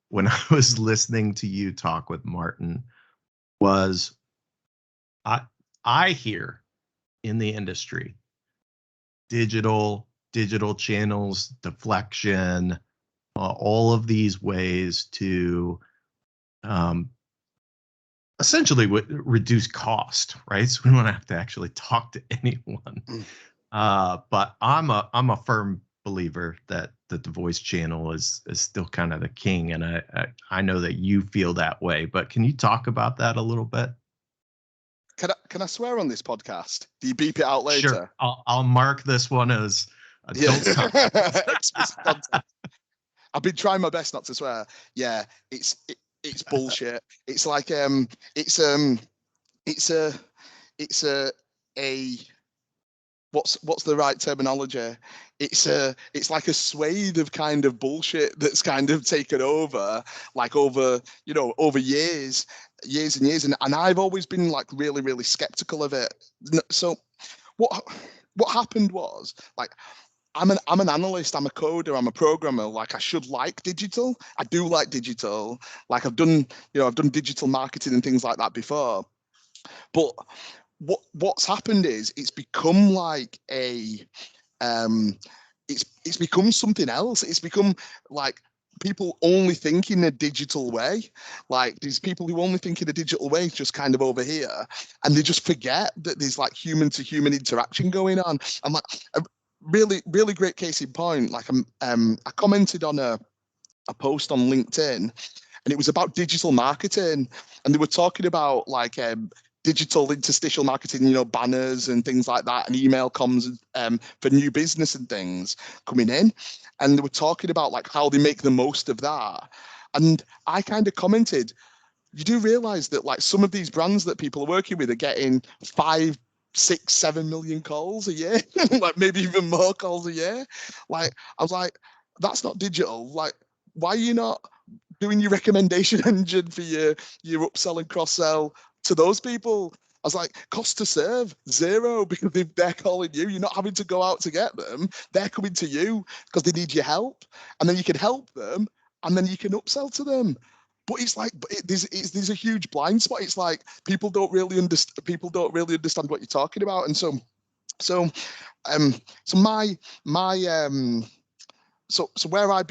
When I was listening to you talk with Martin, was I hear in the industry digital channels, deflection, all of these ways to essentially reduce cost, right? So we don't have to actually talk to anyone. But I'm a firm believer that the voice channel is still kind of the king, and I know that you feel that way. But can you talk about that a little bit? Can I swear on this podcast? Do you beep it out later? Sure. I'll mark this one as adult content. I've been trying my best not to swear. It's bullshit. It's like it's what's the right terminology? It's like a swathe of kind of bullshit that's kind of taken over, like over years and years, and I've always been like really, really skeptical of it. So what happened was, like, I'm an analyst, I'm a coder, I'm a programmer. Like, I should like digital. I do like digital. Like, I've done digital marketing and things like that before. But what's happened is it's become like it's become something else. It's become like people only think in a digital way. Like, there's people who only think in a digital way, just kind of over here, and they just forget that there's like human to human interaction going on. And like a really, really great case in point, like I commented on a post on LinkedIn, and it was about digital marketing, and they were talking about like digital interstitial marketing, banners and things like that, and email comms for new business and things coming in. And they were talking about like how they make the most of that. And I kind of commented, you do realize that like some of these brands that people are working with are getting 5, 6, 7 million calls a year, like maybe even more calls a year. Like, I was like, that's not digital. Like, why are you not doing your recommendation engine for your upsell and cross sell to those people? I was like, cost to serve, 0, because if they're calling you, you're not having to go out to get them. They're coming to you because they need your help, and then you can help them, and then you can upsell to them. But it's like there's a huge blind spot. It's like people don't really understand what you're talking about, and so where I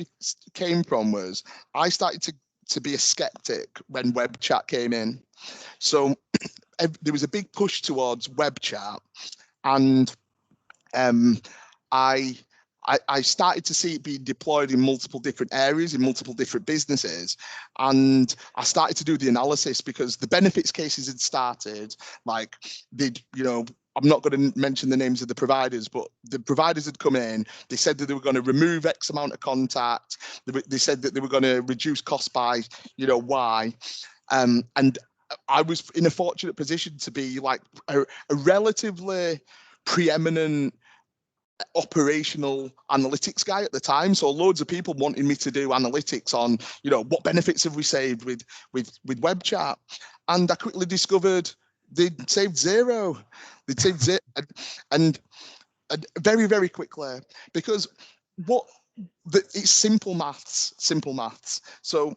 came from was I started to be a skeptic when web chat came in. So there was a big push towards web chat, and I started to see it being deployed in multiple different areas, in multiple different businesses. And I started to do the analysis because the benefits cases had started. Like, I'm not going to mention the names of the providers, but the providers had come in. They said that they were going to remove X amount of contact. They said that they were going to reduce cost by, Y. And I was in a fortunate position to be like a relatively preeminent operational analytics guy at the time. So loads of people wanted me to do analytics on, what benefits have we saved with web chat. And I quickly discovered they'd saved 0. They'd saved 0. And very, very quickly, because it's simple maths. So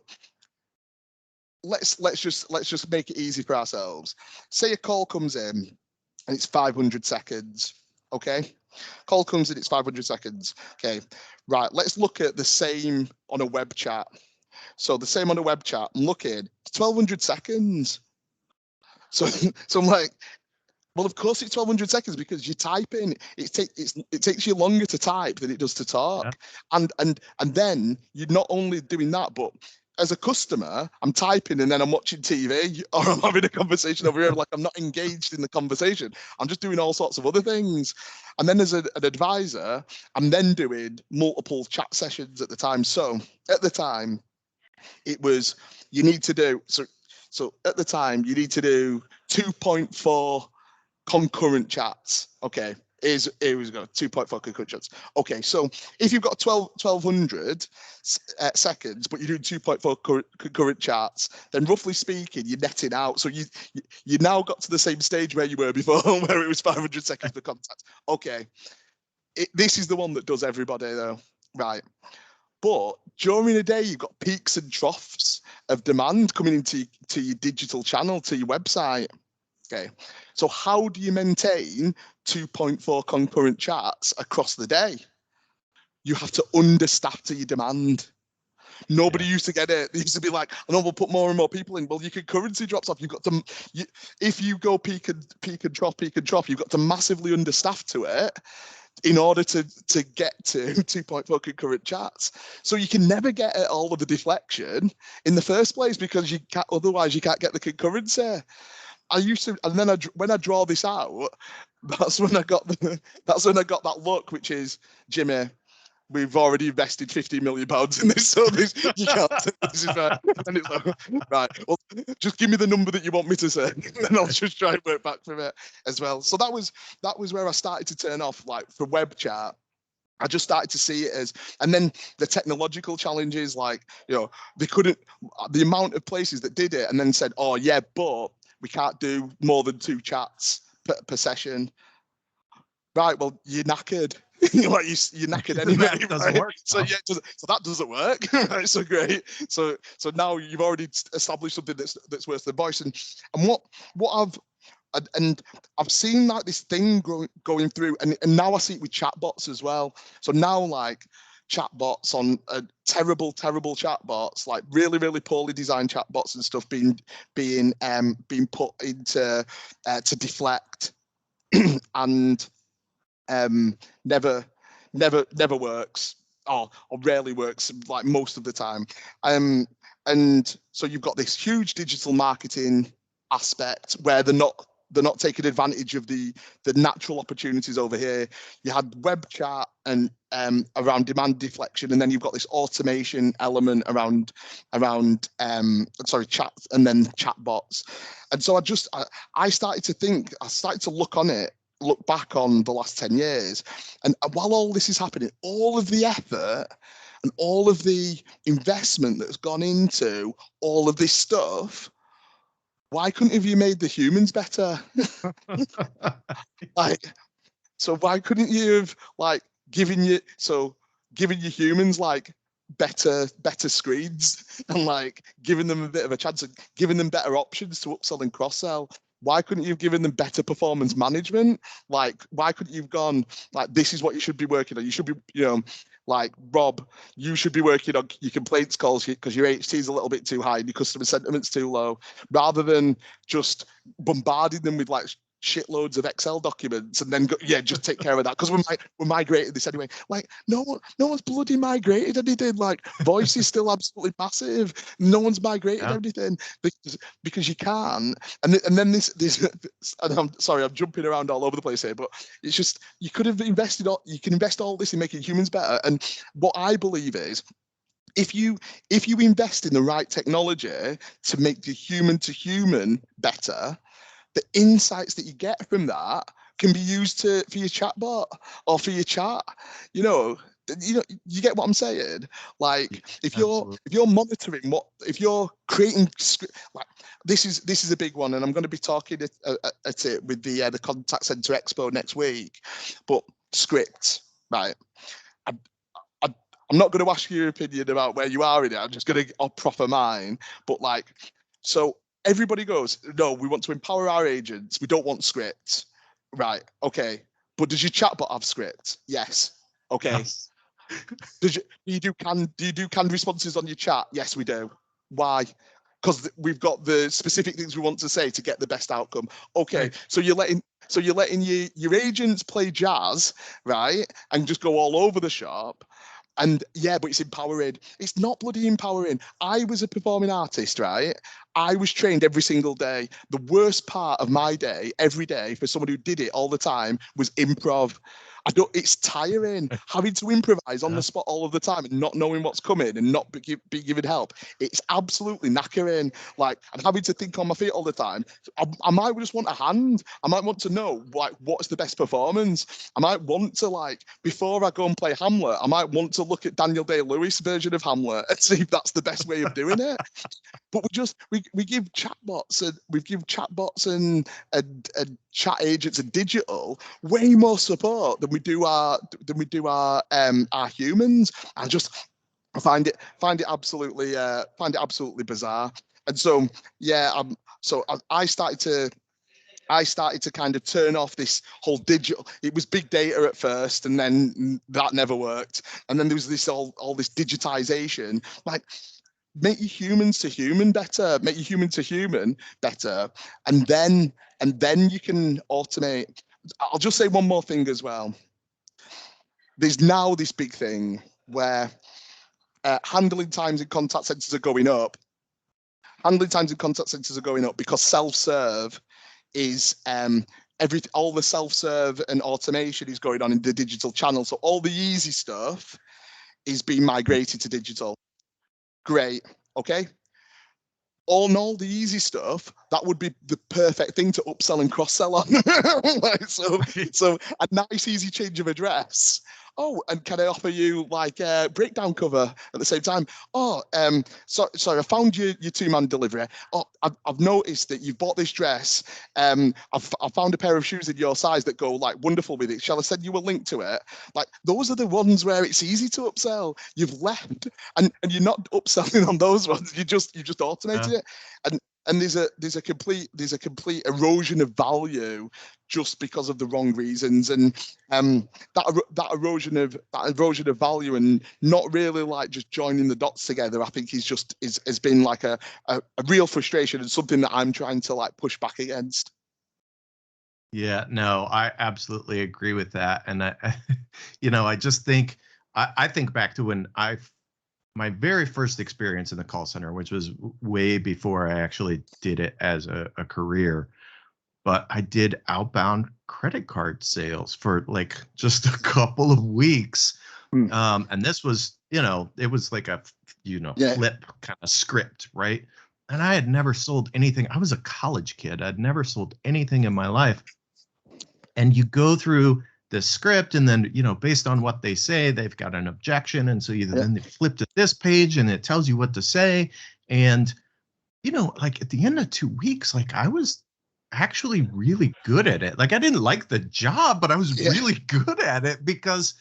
let's just make it easy for ourselves. Say a call comes in and it's 500 seconds. Okay. Call comes in, it's 500 seconds. Okay, right. Let's look at the same on a web chat. So the same on a web chat, I'm looking, 1,200 seconds. So I'm like, well, of course it's 1,200 seconds because you type in. It takes you longer to type than it does to talk. Yeah. And then you're not only doing that, but as a customer, I'm typing and then I'm watching TV or I'm having a conversation over here. Like, I'm not engaged in the conversation. I'm just doing all sorts of other things. And then as an advisor, I'm then doing multiple chat sessions at the time. So at the time, it was, you need to do, so at the time, you need to do 2.4 concurrent chats. Okay. Here we go, 2.4 concurrent chats. Okay, so if you've got 1,200 seconds, but you're doing 2.4 concurrent chats, then roughly speaking, you're netting out. So you now got to the same stage where you were before, where it was 500 seconds per contact. Okay, this is the one that does everybody though, right? But during the day, you've got peaks and troughs of demand coming into your digital channel, to your website. Okay, so how do you maintain 2.4 concurrent chats across the day? You have to understaff to your demand. Nobody used to get it. They used to be like, "I know we'll put more and more people in." Well, your concurrency drops off. You've got to, if you go peak and trough, you've got to massively understaff to it in order to get to 2.4 concurrent chats. So you can never get at all of the deflection in the first place because otherwise you can't get the concurrency. I used to, and then when I draw this out, that's when I got that look, which is, Jimmy, we've already invested £50 million in this, so this you can't. This is fair. And it's like, right, well, just give me the number that you want me to say, and then I'll just try and work back from it as well. So that was where I started to turn off, like for web chat. I just started to see it as, and then the technological challenges, like, you know, they couldn't, the amount of places that did it and then said, oh yeah, but we can't do more than 2 chats per session. Right, well, you're knackered. Like you're knackered anyway. That doesn't right? work. So yeah, so that doesn't work. Right, so great. So now you've already established something that's worth the voice. And what I've seen like this thing going through, and now I see it with chatbots as well. So now like chatbots on terrible chatbots, like really poorly designed chatbots and stuff being put into to deflect and never works or rarely works, like most of the time. And so you've got this huge digital marketing aspect where they're not taking advantage of the natural opportunities over here. You had web chat and around demand deflection, and then you've got this automation element around chat and then chatbots. And so I started to look back on the last 10 years, and while all this is happening, all of the effort and all of the investment that's gone into all of this stuff, why couldn't have you made the humans better? Like, so why couldn't you have like given your humans like better screens and like giving them a bit of a chance of giving them better options to upsell and cross-sell? Why couldn't you have given them better performance management? Like, why couldn't you have gone like, this is what you should be working on? You should be, you know, like, Rob, you should be working on your complaints calls because your HT is a little bit too high and your customer sentiment's too low, rather than just bombarding them with like shitloads of Excel documents and then go, yeah, just take care of that because we're migrating this anyway. Like, no one's bloody migrated anything. Like, voice is still absolutely massive. No one's migrated everything because you can't. And then this and I'm sorry, I'm jumping around all over the place here, but it's just, you could have invested you can invest all this in making humans better. And what I believe is, if you invest in the right technology to make the human to human better, the insights that you get from that can be used for your chatbot or for your chat. You get what I'm saying? Like, if you're monitoring if you're creating like, this is a big one, and I'm going to be talking at it with the Contact Center Expo next week. But scripts, right? I'm not going to ask your opinion about where you are in it. I'm just going to proffer mine. But like, so everybody goes, no, we want to empower our agents. We don't want scripts. Right. Okay. But does your chatbot have scripts? Yes. Okay. Yes. Do you do canned responses on your chat? Yes, we do. Why? Because we've got the specific things we want to say to get the best outcome. Okay. Right. So you're letting your agents play jazz, right? And just go all over the shop. And yeah, but it's empowering. It's not bloody empowering. I was a performing artist, right? I was trained every single day. The worst part of my day, every day, for someone who did it all the time, was improv. It's tiring having to improvise on the spot all of the time and not knowing what's coming and not be given help. It's absolutely knackering. Like, I'm having to think on my feet all the time. I might just want a hand. I might want to know, like, what's the best performance. I might want to, like, before I go and play Hamlet, I might want to look at Daniel Day-Lewis' version of Hamlet and see if that's the best way of doing it. But we give chatbots and chat agents and digital way more support than we do our humans. I find it absolutely bizarre. And so yeah, I started to kind of turn off this whole digital. It was big data at first, and then that never worked. And then there was this all this digitization. Like, make your humans to human better, and then you can automate. I'll just say one more thing as well. There's now this big thing where handling times in contact centers are going up. Because self-serve is all the self-serve and automation is going on in the digital channel. So all the easy stuff is being migrated to digital. Great. Okay. All in all, the easy stuff, that would be the perfect thing to upsell and cross-sell on. Like, so a nice, easy change of address. Oh, and can I offer you like a breakdown cover at the same time? Oh, sorry, I found your two-man delivery. Oh, I've noticed that you've bought this dress. I've found a pair of shoes in your size that go like wonderful with it. Shall I send you a link to it? Like those are the ones where it's easy to upsell. You've left, and you're not upselling on those ones. You just automated it, and there's a complete erosion of value just because of the wrong reasons, and that erosion of value and not really like just joining the dots together, I think has been like a real frustration and something that I'm trying to like push back against. Yeah, no, I absolutely agree with that. And I just think, I think back to when my very first experience in the call center, which was way before I actually did it as a career, but I did outbound credit card sales for like just a couple of weeks. And this was, it was like a, flip kind of script, right? And I had never sold anything. I was a college kid. I'd never sold anything in my life. And you go through the script, and then, based on what they say, they've got an objection. And so then they flip to this page and it tells you what to say. And, like at the end of 2 weeks, like I was actually really good at it. Like I didn't like the job, but I was really good at it because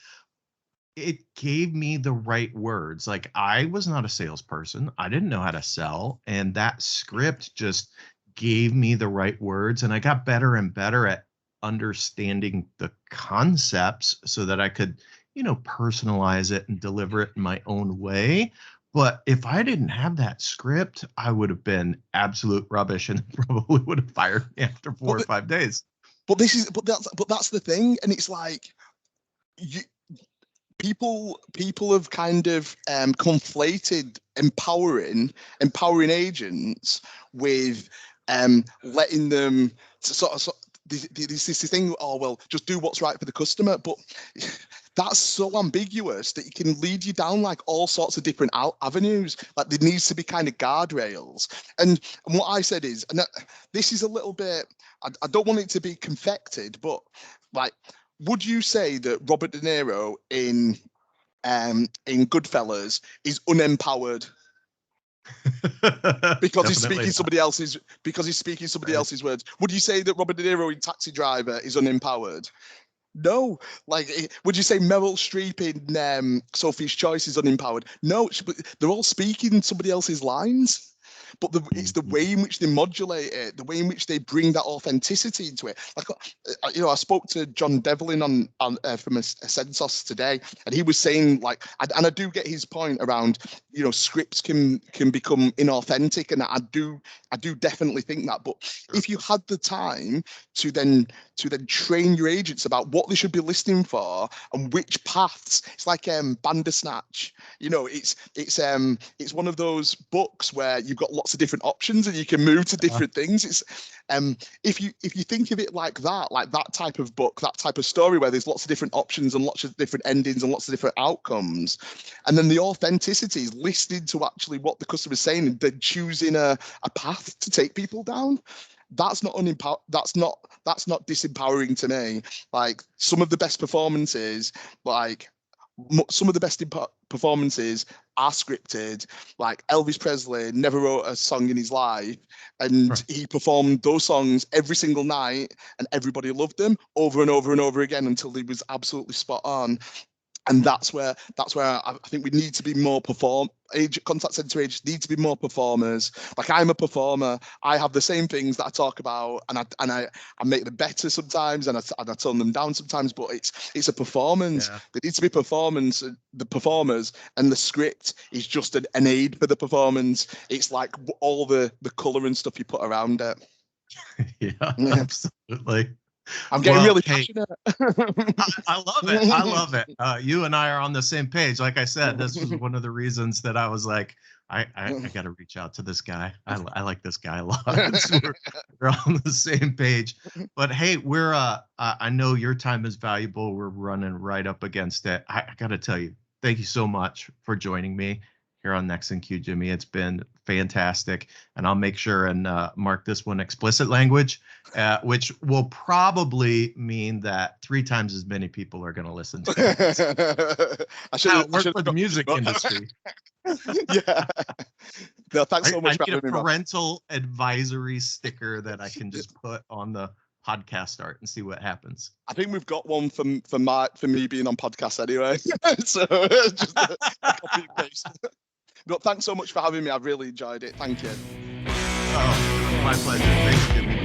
it gave me the right words. Like I was not a salesperson. I didn't know how to sell. And that script just gave me the right words. And I got better and better at understanding the concepts so that I could, personalize it and deliver it in my own way. But if I didn't have that script, I would have been absolute rubbish and probably would have fired me after 4 or 5 days. But that's the thing, and it's like people have kind of conflated empowering agents with letting them sort of this thing. Oh well, just do what's right for the customer, but that's so ambiguous that it can lead you down like all sorts of different avenues. Like there needs to be kind of guardrails. And what I said is, and this is a little bit, I don't want it to be confected, but like, would you say that Robert De Niro in Goodfellas is unempowered because he's speaking somebody else's words? Would you say that Robert De Niro in Taxi Driver is unempowered? No. Like, would you say Meryl Streep in Sophie's Choice is unempowered? No, they're all speaking somebody else's lines. But it's the way in which they modulate it, the way in which they bring that authenticity into it. Like, I spoke to John Devlin on from Ascensos today, and he was saying like, and I do get his point around, scripts can become inauthentic, and I do definitely think that. But if you had the time to then train your agents about what they should be listening for and which paths, it's like Bandersnatch. It's one of those books where you've got lots of different options and you can move to different things. It's if you think of it like that type of book, that type of story where there's lots of different options and lots of different endings and lots of different outcomes, and then the authenticity is listening to actually what the customer is saying and then choosing a path to take people down. That's not disempowering to me. Like some of the best performances, performances are scripted. Like Elvis Presley never wrote a song in his life, and he performed those songs every single night, and everybody loved them over and over and over again until he was absolutely spot on. And that's where I think we need to be more contact center agents need to be more performers. Like I'm a performer. I have the same things that I talk about, and I make them better sometimes, and I tone them down sometimes. But it's a performance. Yeah. There needs to be the performers, and the script is just an aid for the performance. It's like all the color and stuff you put around it. Yeah, absolutely. I'm getting really passionate. I love it. I love it. You and I are on the same page. Like I said, this was one of the reasons that I was like, I got to reach out to this guy. I like this guy a lot. So we're on the same page. But hey, I know your time is valuable. We're running right up against it. I got to tell you, thank you so much for joining me here on Next in Q, Jimmy. It's been fantastic, and I'll make sure and mark this one explicit language, which will probably mean that 3 times as many people are going to listen to it. How it works for the music industry. Yeah. No, thanks so much for having me. I need a man. parental advisory sticker that I can just put on the podcast art and see what happens. I think we've got one for me being on podcast anyway. So just a copy and paste. But thanks so much for having me. I've really enjoyed it. Thank you. Oh, my pleasure. Thanks, Jimmy.